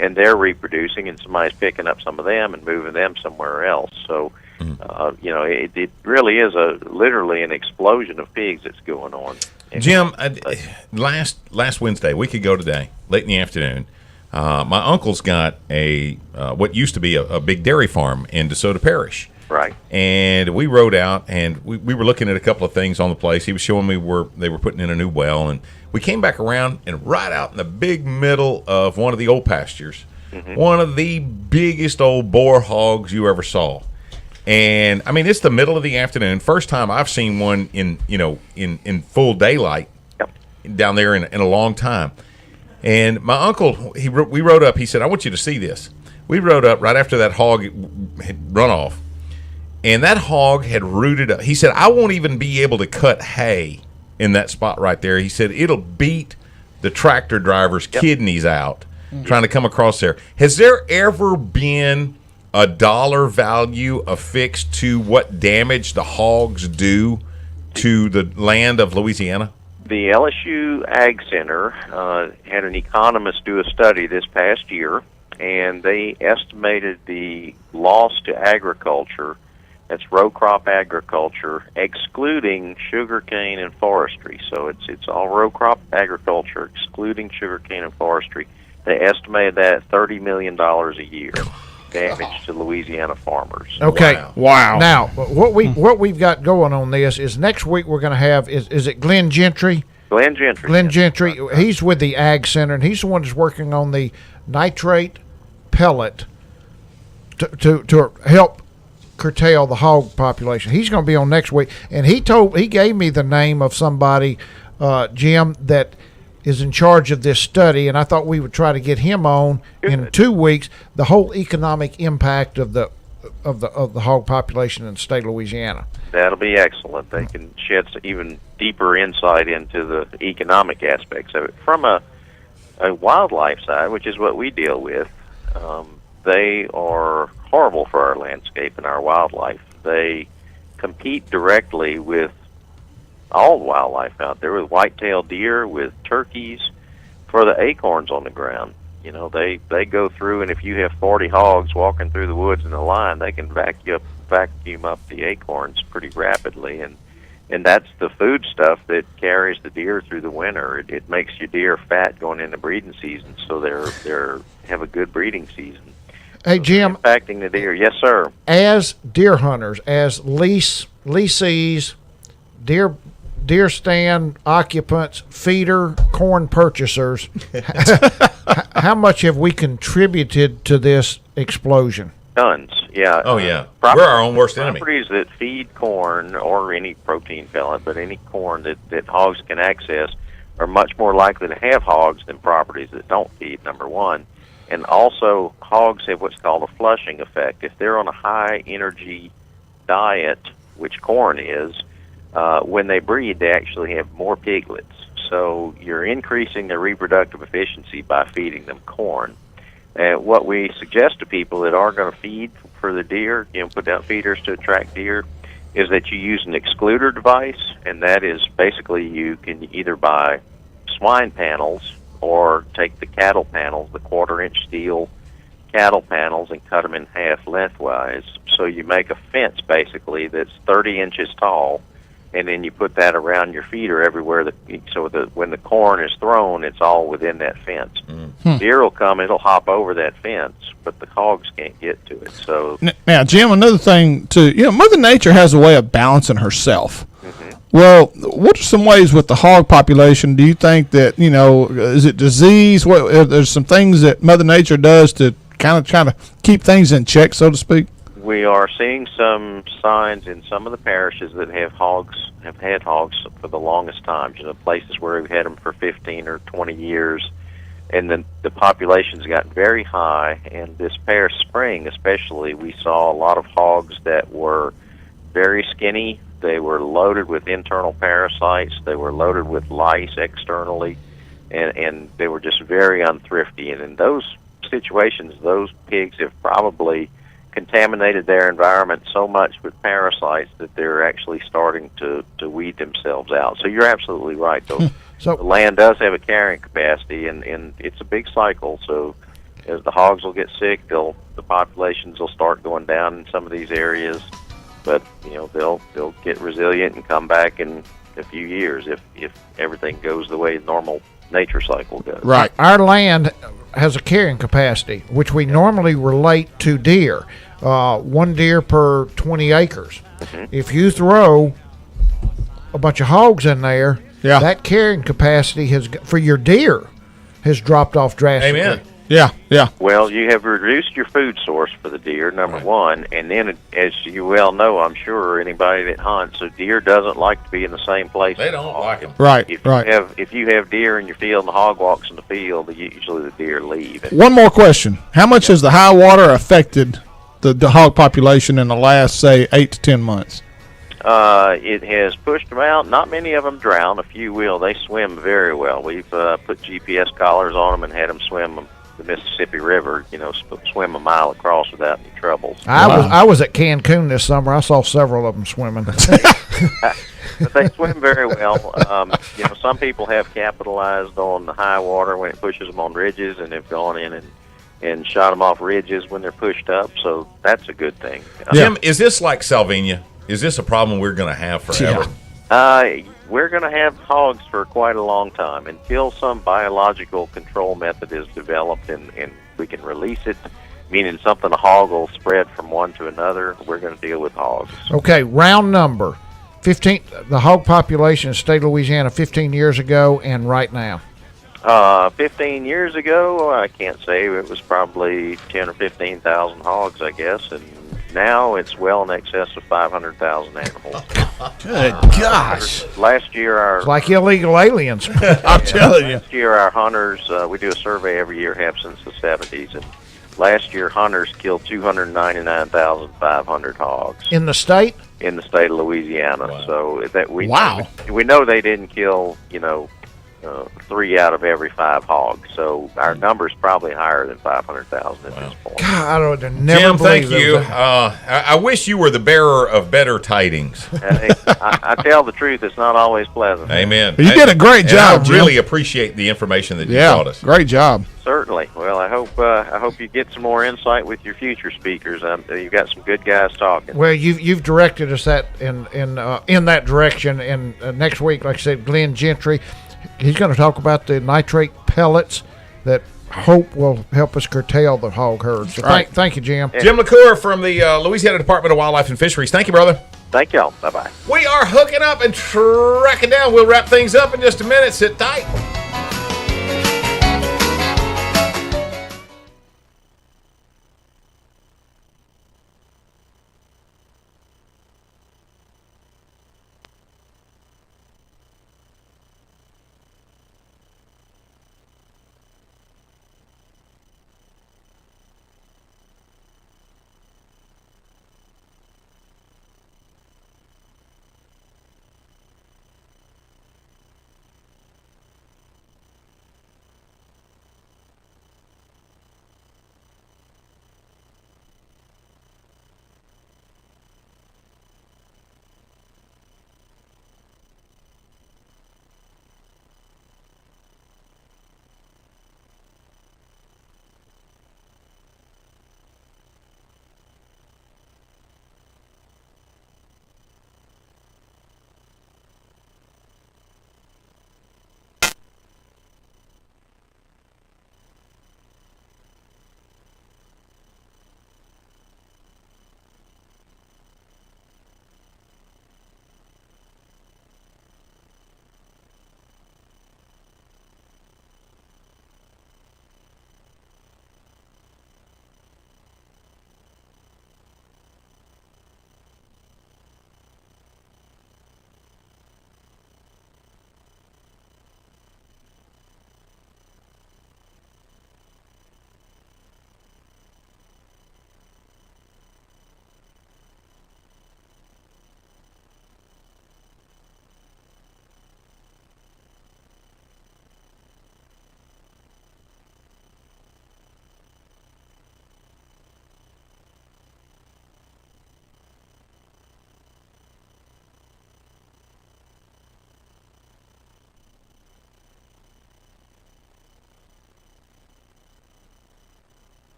S9: and they're reproducing, and somebody's picking up some of them and moving them somewhere else. So it really is literally an explosion of pigs that's going on.
S3: Jim, last Wednesday, a week ago today, late in the afternoon, my uncle's got what used to be a big dairy farm in DeSoto Parish.
S9: Right.
S3: And we rode out, and we were looking at a couple of things on the place. He was showing me where they were putting in a new well, and we came back around, and right out in the big middle of one of the old pastures, one of the biggest old boar hogs you ever saw. And I mean, it's the middle of the afternoon. First time I've seen one in full daylight down there in a long time. And my uncle, we rode up. He said, "I want you to see this." We rode up right after that hog had run off, and that hog had rooted up. He said, "I won't even be able to cut hay in that spot right there." He said, "It'll beat the tractor driver's kidneys out trying to come across there." Has there ever been a dollar value affixed to what damage the hogs do to the land of Louisiana?
S9: The LSU Ag Center had an economist do a study this past year, and they estimated the loss to agriculture, that's row crop agriculture, excluding sugarcane and forestry. So it's all row crop agriculture, excluding sugarcane and forestry. They estimated that at $30 million a year. Damage to Louisiana farmers.
S2: Okay.
S7: Wow.
S2: Now, what we've got going on this is next week we're going to have is it Glenn Gentry?
S9: Glenn Gentry.
S2: Glenn Gentry. He's with the Ag Center, and he's the one that's working on the nitrate pellet to help curtail the hog population. He's going to be on next week, and he gave me the name of somebody, Jim, that is in charge of this study, and I thought we would try to get him on in 2 weeks. The whole economic impact of the hog population in the state of Louisiana.
S9: That'll be excellent. They can shed even deeper insight into the economic aspects of it from a wildlife side, which is what we deal with. They are horrible for our landscape and our wildlife. They compete directly with all wildlife out there, with white-tailed deer, with turkeys, for the acorns on the ground. You know, they go through, and if you have 40 hogs walking through the woods in a line, they can vacuum up the acorns pretty rapidly, and that's the food stuff that carries the deer through the winter. It makes your deer fat going into breeding season, so they're have a good breeding season.
S2: Hey,
S9: so
S2: Jim.
S9: Impacting the deer. Yes, sir.
S2: As deer hunters, as leasees, deer stand occupants, feeder, corn purchasers, how much have we contributed to this explosion?
S9: Tons, yeah.
S3: Oh, yeah. We're our own worst enemy.
S9: Properties that feed corn or any protein pellet, but any corn that hogs can access are much more likely to have hogs than properties that don't feed, number one. And also, hogs have what's called a flushing effect. If they're on a high-energy diet, which corn is, when they breed, they actually have more piglets. So you're increasing their reproductive efficiency by feeding them corn. What we suggest to people that are going to feed for the deer, put down feeders to attract deer, is that you use an excluder device, and that is basically you can either buy swine panels or take the cattle panels, the quarter-inch steel cattle panels, and cut them in half lengthwise. So you make a fence, basically, that's 30 inches tall, and then you put that around your feeder everywhere, when the corn is thrown, it's all within that fence. Deer will come, it'll hop over that fence, but the hogs can't get to it. So
S7: now, Jim, another thing too, Mother Nature has a way of balancing herself. Well, what are some ways with the hog population? Do you think that is it disease? There's some things that Mother Nature does to kind of try to keep things in check, so to speak.
S9: We are seeing some signs in some of the parishes that have had hogs for the longest time. Places where we've had them for 15 or 20 years, and then the population's gotten very high. And this past spring, especially, we saw a lot of hogs that were very skinny, They were loaded with internal parasites. They were loaded with lice externally, and they were just very unthrifty. And in those situations, those pigs have probably contaminated their environment so much with parasites that they're actually starting to weed themselves out. So you're absolutely right, though.
S2: So
S9: the land does have a carrying capacity, and it's a big cycle. So as the hogs will get sick, the populations will start going down in some of these areas. But they'll get resilient and come back in a few years if everything goes the way the normal nature cycle goes.
S7: Right.
S2: Our land has a carrying capacity, which we normally relate to deer. 1 deer per 20 acres.
S9: Mm-hmm.
S2: If you throw a bunch of hogs in there,
S7: Yeah.
S2: that carrying capacity for your deer has dropped off drastically.
S3: Amen.
S7: Yeah, yeah.
S9: Well, you have reduced your food source for the deer, number one, and then, as you well know, I'm sure, anybody that hunts, a deer doesn't like to be in the same place.
S3: They don't like them.
S7: Right,
S9: If
S7: right.
S9: you have deer in your field and the hog walks in the field, usually the deer leave. And
S7: One more question. How much has the high water affected the hog population in the last, say, 8 to 10 months?
S9: it has pushed them out. Not many of them drown. A few will. They swim very well. We've put GPS collars on them and had them swim the Mississippi River, swim a mile across without any troubles.
S2: I was at Cancun this summer. I saw several of them swimming.
S9: But they swim very well. Some people have capitalized on the high water when it pushes them on ridges, and have gone in and shot them off ridges when they're pushed up. So that's a good thing.
S3: Jim, is this like Salvinia? Is this a problem we're going to have forever?
S9: We're going to have hogs for quite a long time until some biological control method is developed and we can release it, meaning something a hog will spread from one to another. We're going to deal with hogs.
S2: Okay, round number. 15. The hog population in the state of Louisiana 15 years ago and right now.
S9: 15 years ago, I can't say. It was probably 10 or 15,000 hogs, I guess, and now it's well in excess of 500,000 animals.
S7: Good gosh.
S9: Last year,
S2: It's like illegal aliens.
S7: I'm telling you.
S9: last year our hunters, we do a survey every year, have since the 70s, and last year hunters killed 299,500 hogs
S2: In the state?
S9: in the state of Louisiana.
S3: Wow.
S9: So that we
S7: Wow.
S9: we know they didn't kill 3 out of every 5 hogs. So our number's probably higher than 500,000 at this point.
S2: God, I would never
S3: Jim,
S2: believe
S3: thank you.
S2: that.
S3: I wish you were the bearer of better tidings.
S9: Hey, I tell the truth; it's not always pleasant.
S3: Amen.
S7: You did a great
S3: And
S7: job,
S3: I
S7: Jim.
S3: really appreciate the information that you
S7: Yeah,
S3: taught us.
S7: great job.
S9: Certainly. Well, I hope you get some more insight with your future speakers. You've got some good guys talking.
S2: Well, you've directed us that in that direction. And next week, like I said, Glenn Gentry, he's going to talk about the nitrate pellets that hope will help us curtail the hog herd. So
S7: Right.
S2: thank you, Jim.
S3: Jim LaCour from the Louisiana Department of Wildlife and Fisheries. Thank you, brother.
S9: Thank y'all. Bye-bye.
S3: We are hooking up and tracking down. We'll wrap things up in just a minute. Sit tight.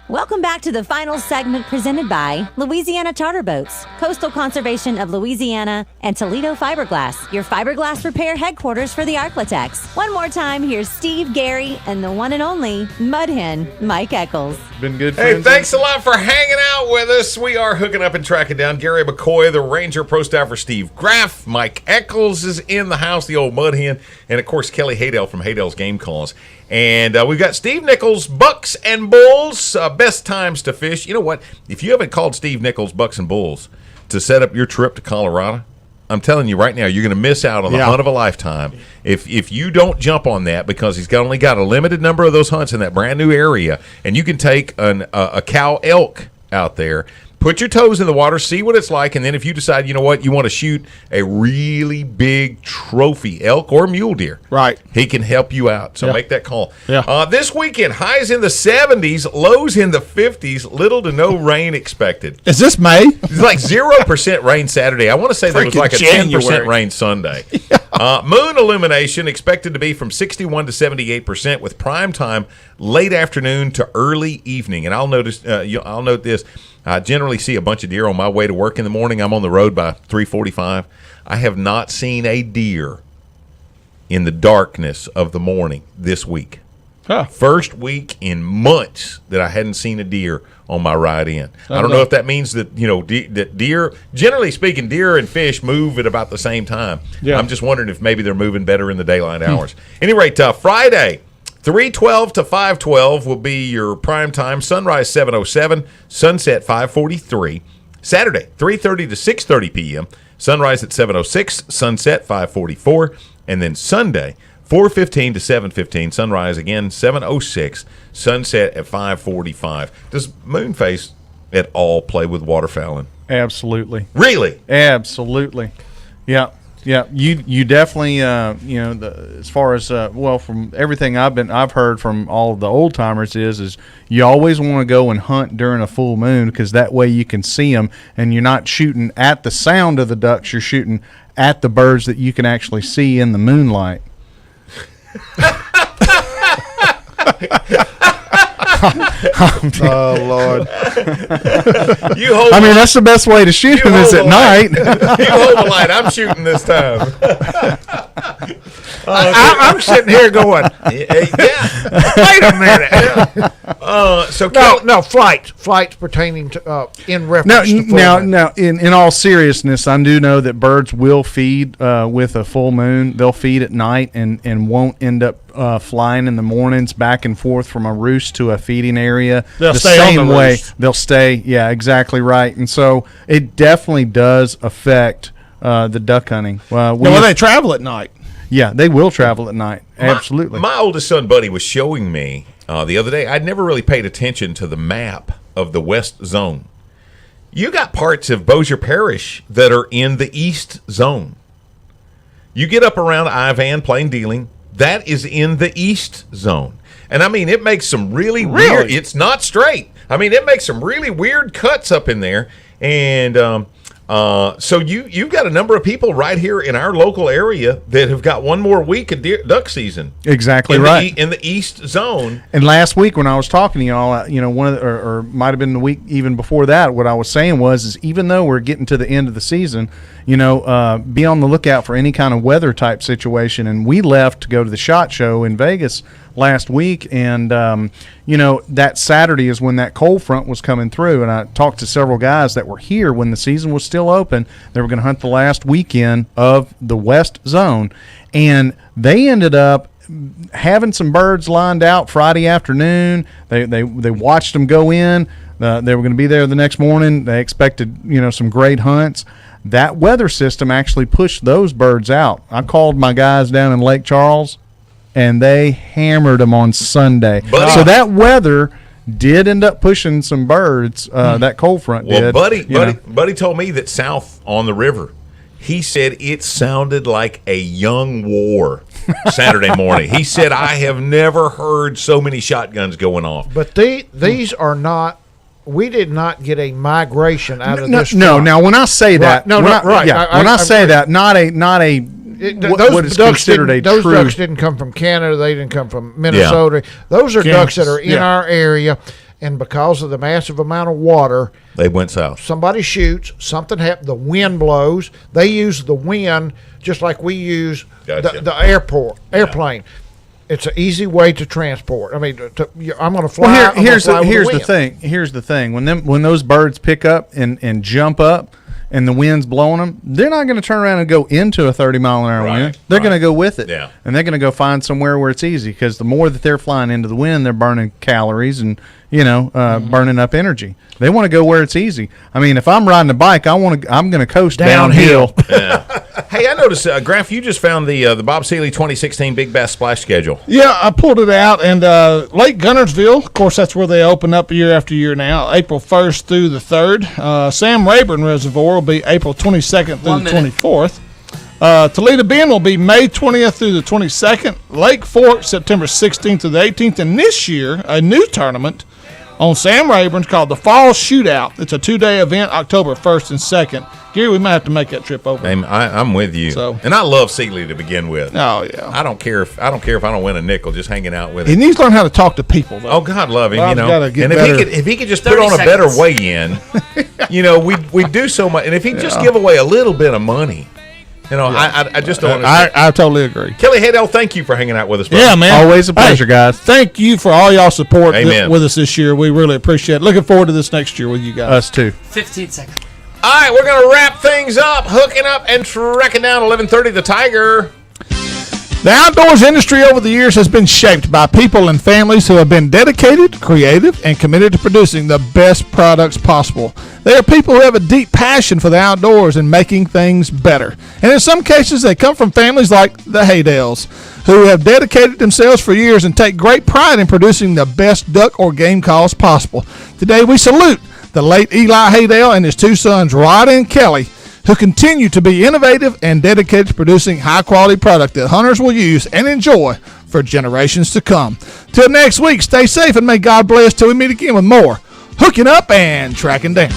S5: Welcome back to the final segment presented by Louisiana Charter Boats, Coastal Conservation of Louisiana, and Toledo Fiberglass, your fiberglass repair headquarters for the Arklatex. One more time, here's Steve, Gary, and the one and only Mud Hen, Mike Eccles.
S6: Been good.
S3: Hey, thanks a lot for hanging out with us. We are hooking up and tracking down Gary McCoy, the Ranger Pro Staffer Steve Graff. Mike Eccles is in the house, the old Mud Hen, and of course Kelly Haydell from Haydell's Game Calls. And we've got Steve Nichols, Bucks and Bulls, best times to fish. You know what? If you haven't called Steve Nichols, Bucks and Bulls, to set up your trip to Colorado, I'm telling you right now, you're going to miss out on the hunt of a lifetime if you don't jump on that, because he's only got a limited number of those hunts in that brand new area, and you can take a cow elk out there. Put your toes in the water, see what it's like, and then if you decide, you know what, you want to shoot a really big trophy elk or mule deer,
S7: right,
S3: he can help you out. So make that call.
S7: Yeah.
S3: This weekend, highs in the 70s, lows in the 50s, little to no rain expected.
S7: Is this May?
S3: It's like 0% rain Saturday. I want to say there was like a 10% rain Sunday. Moon illumination expected to be from 61 to 78%, with prime time late afternoon to early evening. And I'll note this. I generally see a bunch of deer on my way to work in the morning. I'm on the road by 3:45. I have not seen a deer in the darkness of the morning this week. First week in months that I hadn't seen a deer on my ride in. I don't know if that means that, that deer, generally speaking, deer and fish move at about the same time. Yeah. I'm just wondering if maybe they're moving better in the daylight hours. Any rate, Friday, 3:12 to 5:12 will be your prime time. Sunrise 7:07, sunset 5:43. Saturday, 3:30 to 6:30 p.m. Sunrise at 7:06, sunset 5:44, and then Sunday, 4:15 to 7:15. Sunrise again 7:06, sunset at 5:45. Does Moonface at all play with waterfowling?
S6: Absolutely.
S3: Really?
S6: Absolutely. Yeah. Yeah, you definitely as far as from everything I've heard from all of the old timers is you always want to go and hunt during a full moon, because that way you can see them and you're not shooting at the sound of the ducks, you're shooting at the birds that you can actually see in the moonlight.
S7: Oh Lord!
S6: That's the best way to shoot them is at night.
S3: You hold the light. I'm shooting this time.
S2: I'm sitting here going, wait a minute. Flights pertaining to in reference to full moon.
S6: Now, in all seriousness, I do know that birds will feed with a full moon. They'll feed at night and won't end up flying in the mornings back and forth from a roost to a feeding area.
S7: They'll stay on the roost.
S6: They'll stay. Yeah, exactly right. And so it definitely does affect the duck hunting.
S7: When they travel at night.
S6: Yeah, they will travel at night. Absolutely.
S3: My oldest son, Buddy, was showing me the other day. I'd never really paid attention to the map of the West Zone. You got parts of Bossier Parish that are in the East Zone. You get up around Ivan, Plain Dealing, that is in the East Zone. And, it makes some really weird – it's not straight. It makes some really weird cuts up in there. And so you've got a number of people right here in our local area that have got one more week of duck season.
S6: Exactly right.
S3: In the East Zone.
S6: And last week when I was talking to y'all, or might have been the week even before that, what I was saying is even though we're getting to the end of the season, be on the lookout for any kind of weather type situation. And we left to go to the SHOT Show in Vegas last week, and that Saturday is when that cold front was coming through, and I talked to several guys that were here when the season was still open. They were going to hunt the last weekend of the West Zone, and they ended up having some birds lined out Friday afternoon. They watched them go in. They were going to be there the next morning. They expected some great hunts. That weather system actually pushed those birds out. I called my guys down in Lake Charles, and they hammered them on Sunday. So that weather did end up pushing some birds. That cold front did.
S3: Buddy told me that south on the river, he said it sounded like a young war Saturday morning. He said, I have never heard so many shotguns going off.
S2: But these are not. We did not get a migration out of this.
S6: No. Now, when I say that,
S2: when I
S6: say that, not a. What is considered a
S2: those
S6: true.
S2: Ducks didn't come from Canada. They didn't come from Minnesota. Yeah. Those are Kansas. Ducks that are in our area. and because of the massive amount of water,
S3: They went south.
S2: somebody shoots, something happens, the wind blows. They use the wind just like we use
S3: Gotcha.
S2: the airplane. It's an easy way to transport. I mean, I'm going to fly.
S6: Well,
S2: I'm gonna fly with
S6: here's the
S2: wind.
S6: thing. Here's the thing. When those birds pick up and jump up, and the wind's blowing them, they're not going to turn around and go into a 30-mile-an-hour
S3: Right,
S6: wind. They're going to go with it.
S3: Yeah.
S6: And they're going to go find somewhere where it's easy, because the more that they're flying into the wind, they're burning calories and burning up energy. They want to go where it's easy. I mean, if I'm riding a bike, I'm going to coast downhill.
S3: Hey, I noticed, Graf, you just found the Bob Seeley 2016 Big Bass Splash schedule.
S7: Yeah, I pulled it out, and Lake Gunnersville, of course, that's where they open up year after year now, April 1st through the 3rd. Sam Rayburn Reservoir will be April 22nd through the 24th. Toledo Bend will be May 20th through the 22nd. Lake Fork, September 16th through the 18th. And this year, a new tournament on Sam Rayburn's called the Fall Shootout. It's a 2-day event, October 1st and 2nd. Gary, we might have to make that trip over.
S3: I'm with you.
S7: So-
S3: and I love Seeley to begin with.
S7: Oh, yeah.
S3: I don't care if I don't win a nickel, just hanging out with
S7: He
S3: him.
S7: needs to learn how to talk to people, though.
S3: Oh, God love him,
S7: Bob's gotta get
S3: And
S7: better.
S3: if he could just put on a better weigh-in, we do so much. And if he just give away a little bit of money, I just don't understand.
S7: I totally agree.
S3: Kelly Haydell, thank you for hanging out with us, brother.
S7: Yeah, man.
S6: Always a pleasure, guys.
S7: Thank you for all y'all support
S3: Amen.
S7: with us this year. We really appreciate it. Looking forward to this next year with you guys.
S6: Us too.
S10: 15 seconds.
S3: All right, we're going to wrap things up, hooking up and tracking down 11:30 the Tiger.
S7: The outdoors industry over the years has been shaped by people and families who have been dedicated, creative, and committed to producing the best products possible. They are people who have a deep passion for the outdoors and making things better. And in some cases, they come from families like the Haydells, who have dedicated themselves for years and take great pride in producing the best duck or game calls possible. Today, we salute the late Eli Haydell and his two sons, Rod and Kelly, who continue to be innovative and dedicated to producing high-quality product that hunters will use and enjoy for generations to come. Till next week, stay safe and may God bless till we meet again with more Hooking Up and Tracking Down.